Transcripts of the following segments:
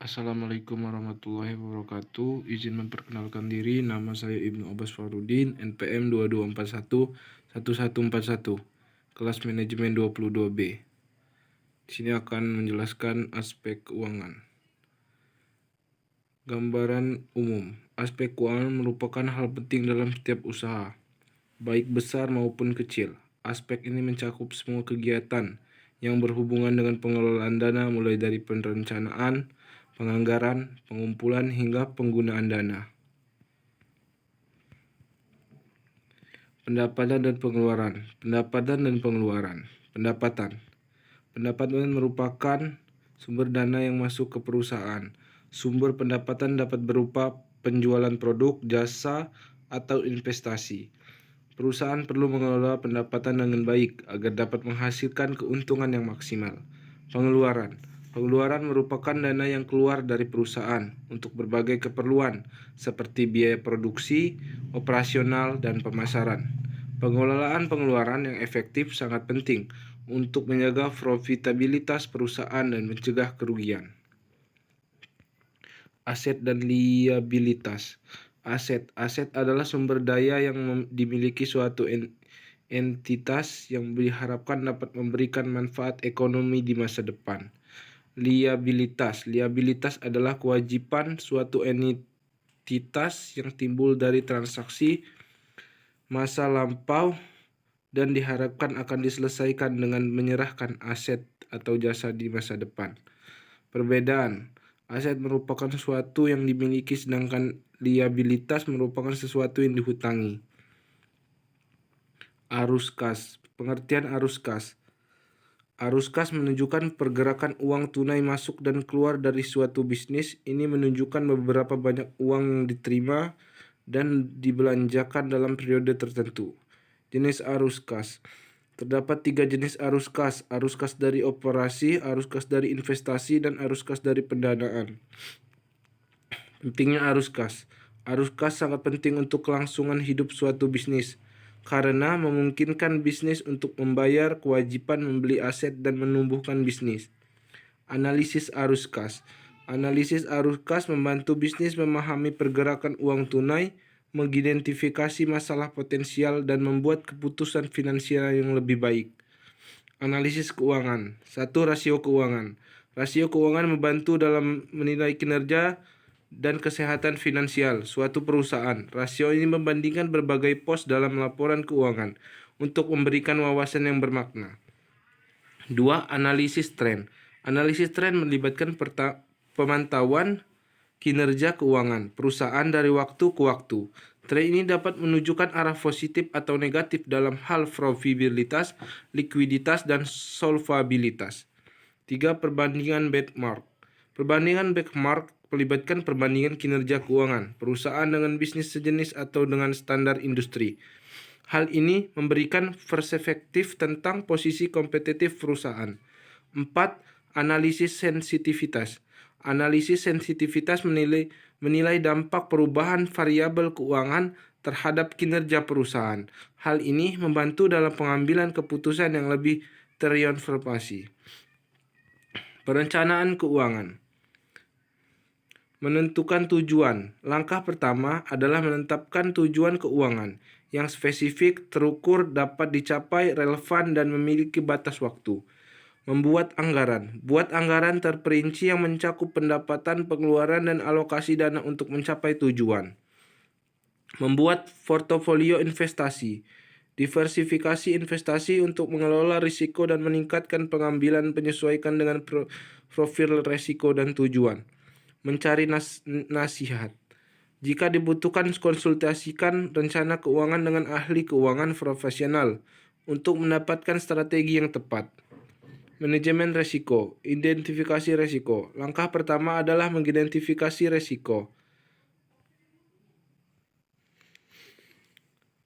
Assalamualaikum warahmatullahi wabarakatuh. Izin memperkenalkan diri, nama saya Ibnu Abbas Farudin, NPM 2241 1141, kelas manajemen 22B. Di sini akan menjelaskan aspek keuangan. Gambaran umum. Aspek keuangan merupakan hal penting dalam setiap usaha, baik besar maupun kecil. Aspek ini mencakup semua kegiatan yang berhubungan dengan pengelolaan dana, mulai dari perencanaan, penganggaran, pengumpulan, hingga penggunaan dana. Pendapatan dan pengeluaran. Pendapatan merupakan sumber dana yang masuk ke perusahaan. Sumber pendapatan dapat berupa penjualan produk, jasa, atau investasi. Perusahaan perlu mengelola pendapatan dengan baik agar dapat menghasilkan keuntungan yang maksimal. Pengeluaran merupakan dana yang keluar dari perusahaan untuk berbagai keperluan seperti biaya produksi, operasional, dan pemasaran. Pengelolaan pengeluaran yang efektif sangat penting untuk menjaga profitabilitas perusahaan dan mencegah kerugian. Aset dan liabilitas. Aset adalah sumber daya yang dimiliki suatu entitas yang diharapkan dapat memberikan manfaat ekonomi di masa depan. Liabilitas adalah kewajiban suatu entitas yang timbul dari transaksi masa lampau dan diharapkan akan diselesaikan dengan menyerahkan aset atau jasa di masa depan. Perbedaan. Aset merupakan sesuatu yang dimiliki, sedangkan liabilitas merupakan sesuatu yang dihutangi. Arus kas. Pengertian arus kas. Arus kas menunjukkan pergerakan uang tunai masuk dan keluar dari suatu bisnis. Ini menunjukkan beberapa banyak uang yang diterima dan dibelanjakan dalam periode tertentu. Jenis arus kas. Terdapat 3 jenis arus kas dari operasi, arus kas dari investasi, dan arus kas dari pendanaan. Pentingnya arus kas. Arus kas sangat penting untuk kelangsungan hidup suatu bisnis, karena memungkinkan bisnis untuk membayar kewajiban membeli aset dan menumbuhkan bisnis. Analisis arus kas. Analisis arus kas membantu bisnis memahami pergerakan uang tunai, mengidentifikasi masalah potensial, dan membuat keputusan finansial yang lebih baik. Analisis keuangan. 1. Rasio keuangan. Rasio keuangan membantu dalam menilai kinerja dan kesehatan finansial suatu perusahaan. Rasio ini membandingkan berbagai pos dalam laporan keuangan untuk memberikan wawasan yang bermakna. 2. Analisis tren. Analisis tren melibatkan pemantauan kinerja keuangan perusahaan dari waktu ke waktu. Tren ini dapat menunjukkan arah positif atau negatif dalam hal profitabilitas, likuiditas, dan solvabilitas. 3. Perbandingan benchmark. Perbandingan benchmark melibatkan perbandingan kinerja keuangan perusahaan dengan bisnis sejenis atau dengan standar industri. Hal ini memberikan perspektif tentang posisi kompetitif perusahaan. 4. Analisis sensitivitas. Analisis sensitivitas menilai dampak perubahan variabel keuangan terhadap kinerja perusahaan. Hal ini membantu dalam pengambilan keputusan yang lebih terinformasi. Perencanaan keuangan. Menentukan tujuan. Langkah pertama adalah menetapkan tujuan keuangan yang spesifik, terukur, dapat dicapai, relevan, dan memiliki batas waktu. Membuat anggaran. Buat anggaran terperinci yang mencakup pendapatan, pengeluaran, dan alokasi dana untuk mencapai tujuan. Membuat portofolio investasi. Diversifikasi investasi untuk mengelola risiko dan meningkatkan pengambilan penyesuaikan dengan profil risiko dan tujuan. Mencari nasihat. Jika dibutuhkan, konsultasikan rencana keuangan dengan ahli keuangan profesional untuk mendapatkan strategi yang tepat. Manajemen risiko. Identifikasi risiko. Langkah pertama adalah mengidentifikasi risiko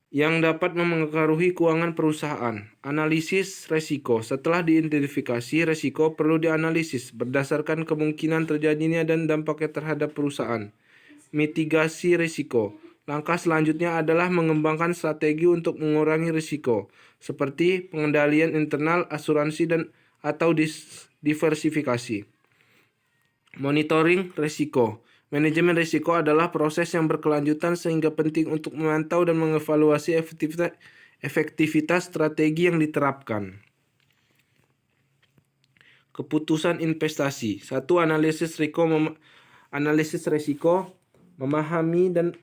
yang dapat mempengaruhi keuangan perusahaan. Analisis risiko. Setelah diidentifikasi, risiko perlu dianalisis berdasarkan kemungkinan terjadinya dan dampaknya terhadap perusahaan. Mitigasi risiko. Langkah selanjutnya adalah mengembangkan strategi untuk mengurangi risiko, seperti pengendalian internal, asuransi, atau diversifikasi. Monitoring risiko. Manajemen risiko adalah proses yang berkelanjutan sehingga penting untuk memantau dan mengevaluasi efektivitas strategi yang diterapkan. Keputusan investasi. 1. Analisis risiko, memahami dan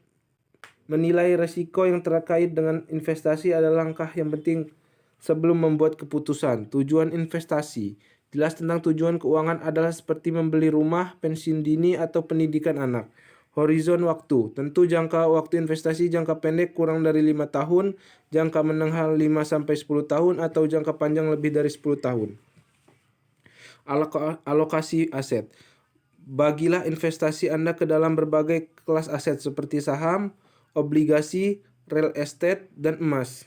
menilai risiko yang terkait dengan investasi adalah langkah yang penting sebelum membuat keputusan. Tujuan investasi. Jelas tentang tujuan keuangan adalah seperti membeli rumah, pensiun dini, atau pendidikan anak. Horizon waktu. Tentu jangka waktu investasi jangka pendek kurang dari 5 tahun, jangka menengah 5-10 tahun, atau jangka panjang lebih dari 10 tahun. Alokasi aset. Bagilah investasi Anda ke dalam berbagai kelas aset seperti saham, obligasi, real estate, dan emas.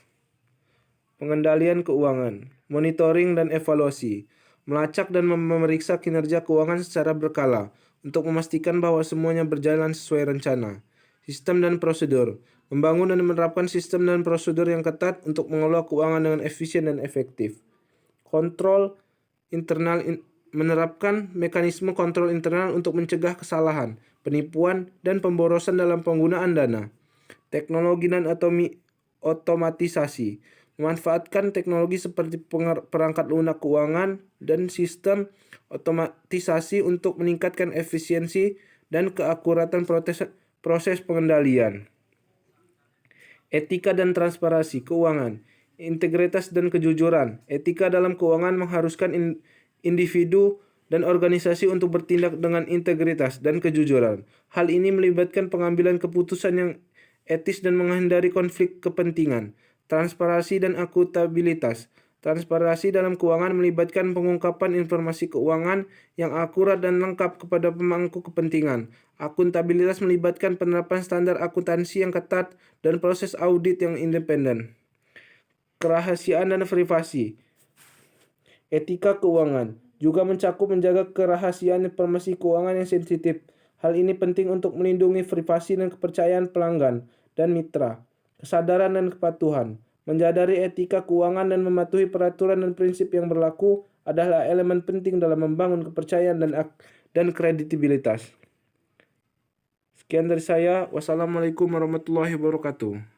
Pengendalian keuangan. Monitoring dan evaluasi. Melacak dan memeriksa kinerja keuangan secara berkala untuk memastikan bahwa semuanya berjalan sesuai rencana. Sistem dan prosedur. Membangun dan menerapkan sistem dan prosedur yang ketat untuk mengelola keuangan dengan efisien dan efektif. Kontrol internal. Menerapkan mekanisme kontrol internal untuk mencegah kesalahan, penipuan, dan pemborosan dalam penggunaan dana. Teknologi dan otomatisasi. Memanfaatkan teknologi seperti perangkat lunak keuangan dan sistem otomatisasi untuk meningkatkan efisiensi dan keakuratan proses pengendalian. Etika dan transparansi keuangan. Integritas dan kejujuran. Etika dalam keuangan mengharuskan individu dan organisasi untuk bertindak dengan integritas dan kejujuran. Hal ini melibatkan pengambilan keputusan yang etis dan menghindari konflik kepentingan. Transparansi dan akuntabilitas. Transparansi dalam keuangan melibatkan pengungkapan informasi keuangan yang akurat dan lengkap kepada pemangku kepentingan. Akuntabilitas melibatkan penerapan standar akuntansi yang ketat dan proses audit yang independen. Kerahasiaan dan privasi. Etika keuangan juga mencakup menjaga kerahasiaan informasi keuangan yang sensitif. Hal ini penting untuk melindungi privasi dan kepercayaan pelanggan dan mitra. Kesadaran dan kepatuhan. Menyadari etika keuangan dan mematuhi peraturan dan prinsip yang berlaku adalah elemen penting dalam membangun kepercayaan dan kredibilitas. Sekian dari saya. Wassalamualaikum warahmatullahi wabarakatuh.